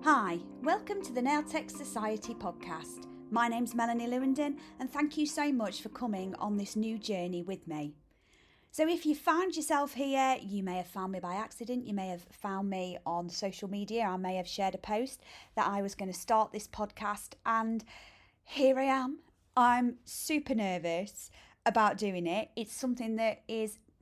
Hi, welcome to the Nail Tech Society podcast. My name's Melanie Lewandon and thank you so much for coming on this new journey with me. So if you found yourself here, you may have found me by accident, you may have found me on social media, I may have shared a post that I was going to start this podcast and here I am. I'm super nervous about doing it. It's something that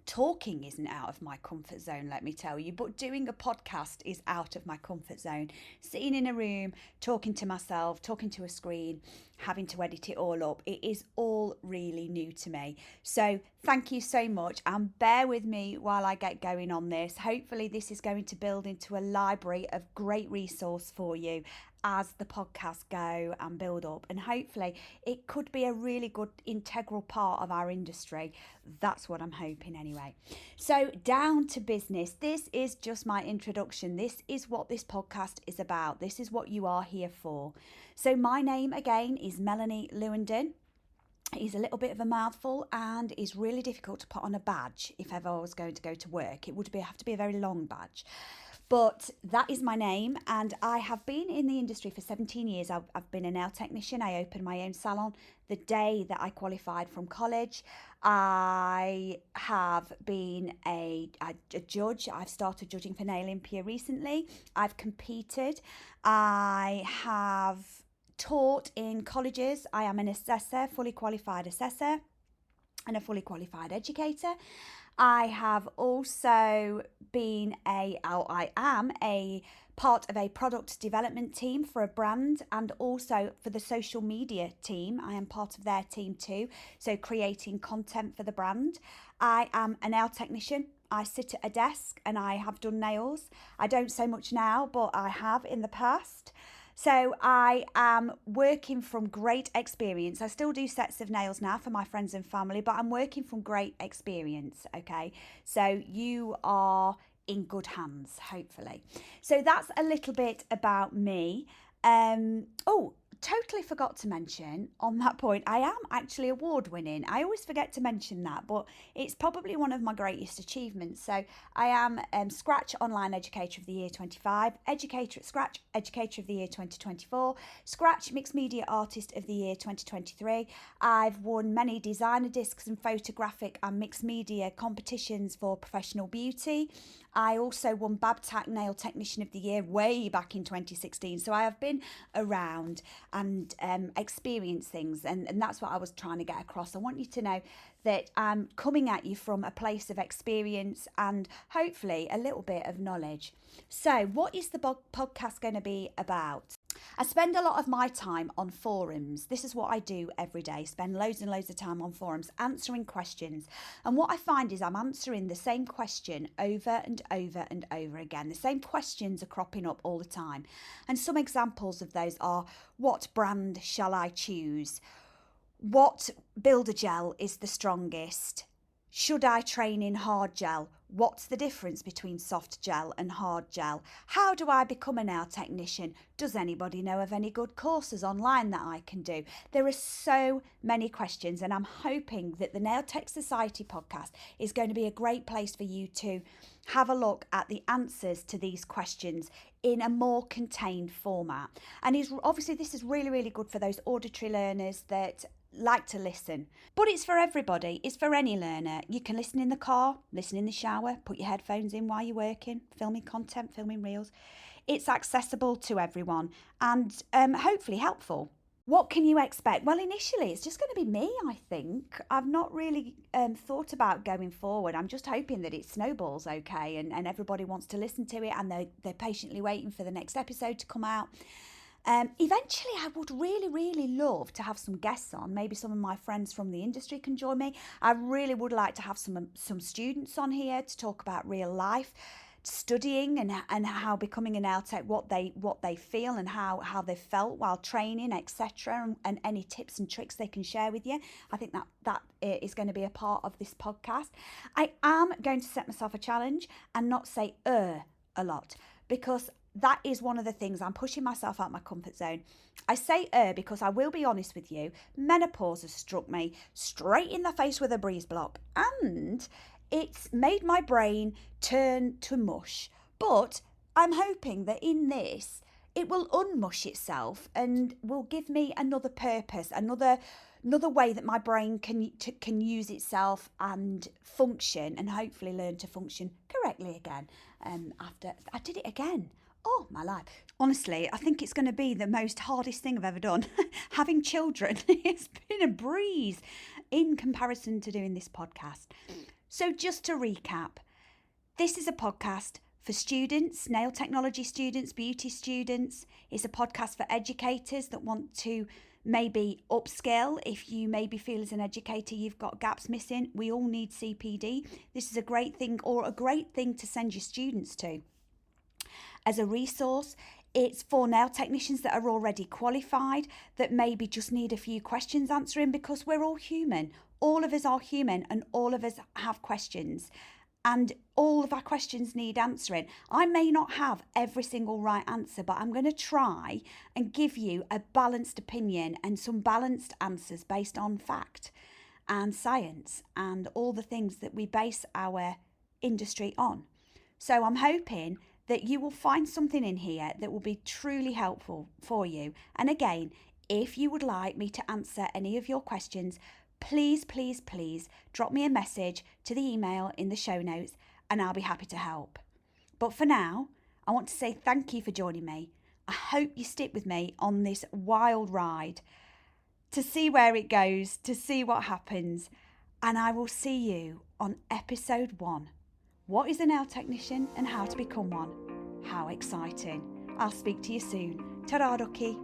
talking isn't out of my comfort zone, let me tell you, but doing a podcast is out of my comfort zone. Sitting in a room, talking to myself, talking to a screen, having to edit it all up, it is all really new to me. So thank you so much and bear with me while I get going on this. Hopefully this is going to build into a library of great resource for you as the podcasts go and build up, and hopefully it could be a really good integral part of our industry. That's what I'm hoping anyway. So down to business. This is just my introduction. This is what this podcast is about. This is what you are here for. So my name again is Melanie Lewandon. It's a little bit of a mouthful and is really difficult to put on a badge if ever I was going to go to work. It would have to be a very long badge. But that is my name and I have been in the industry for 17 years. I've been a nail technician. I opened my own salon the day that I qualified from college. I have been a judge. I've started judging for Nail Olympia recently. I've competed. I have taught in colleges. I am an assessor, fully qualified assessor and a fully qualified educator. I have also been I am a part of a product development team for a brand and also for the social media team. I am part of their team too, so creating content for the brand. I am a nail technician. I sit at a desk and I have done nails. I don't so much now, but I have in the past. So I am working from great experience. I still do sets of nails now for my friends and family, but I'm working from great experience, okay? So you are in good hands, hopefully. So that's a little bit about me. Totally forgot to mention on that point, I am actually award winning. I always forget to mention that, but it's probably one of my greatest achievements. So I am Scratch Online Educator of the Year 25, Educator at Scratch, Educator of the Year 2024, Scratch Mixed Media Artist of the Year 2023. I've won many designer discs and photographic and mixed media competitions for professional beauty. I also won Babtac Nail Technician of the Year way back in 2016. So I have been around and experience things, and that's what I was trying to get across. I want you to know that I'm coming at you from a place of experience and hopefully a little bit of knowledge. So what is the podcast going to be about? I spend a lot of my time on forums. This is what I do every day, spend loads and loads of time on forums answering questions. And what I find is I'm answering the same question over and over and over again. The same questions are cropping up all the time. And some examples of those are, what brand shall I choose? What builder gel is the strongest? Should I train in hard gel? What's the difference between soft gel and hard gel? How do I become a nail technician? Does anybody know of any good courses online that I can do? There are so many questions, and I'm hoping that the Nail Tech Society podcast is going to be a great place for you to have a look at the answers to these questions in a more contained format. And obviously this is really, really good for those auditory learners that like to listen, but it's for everybody. It's for any learner. You can listen in the car, listen in the shower, put your headphones in while you're working, filming content, filming reels. It's accessible to everyone and hopefully helpful. What can you expect? Well, initially it's just going to be me, I think. I've not really thought about going forward. I'm just hoping that it snowballs okay and everybody wants to listen to it and they're patiently waiting for the next episode to come out. Eventually, I would really, really love to have some guests on. Maybe some of my friends from the industry can join me. I really would like to have some students on here to talk about real life studying and how becoming a nail tech, what they feel and how they felt while training, etc., and any tips and tricks they can share with you. I think that is going to be a part of this podcast. I am going to set myself a challenge and not say a lot, because that is one of the things. I'm pushing myself out my comfort zone. I say because I will be honest with you, menopause has struck me straight in the face with a breeze block and it's made my brain turn to mush. But I'm hoping that in this, it will unmush itself and will give me another purpose, another way that my brain can use itself and function, and hopefully learn to function correctly again. After I did it again. Oh, my life. Honestly, I think it's going to be the most hardest thing I've ever done. Having children, it's been a breeze in comparison to doing this podcast. So just to recap, this is a podcast for students, nail technology students, beauty students. It's a podcast for educators that want to maybe upskill. If you maybe feel as an educator you've got gaps missing, we all need CPD. This is a great thing, or a great thing to send your students to. As a resource, it's for nail technicians that are already qualified, that maybe just need a few questions answering, because we're all human. All of us are human, and all of us have questions. And all of our questions need answering. I may not have every single right answer, but I'm going to try and give you a balanced opinion and some balanced answers based on fact and science and all the things that we base our industry on. So I'm hoping that you will find something in here that will be truly helpful for you. And again, if you would like me to answer any of your questions, please drop me a message to the email in the show notes and I'll be happy to help. But for now, I want to say thank you for joining me. I hope you stick with me on this wild ride to see where it goes, to see what happens. And I will see you on episode 1. What is a nail technician and how to become one? How exciting. I'll speak to you soon. Ta-ra, ducky.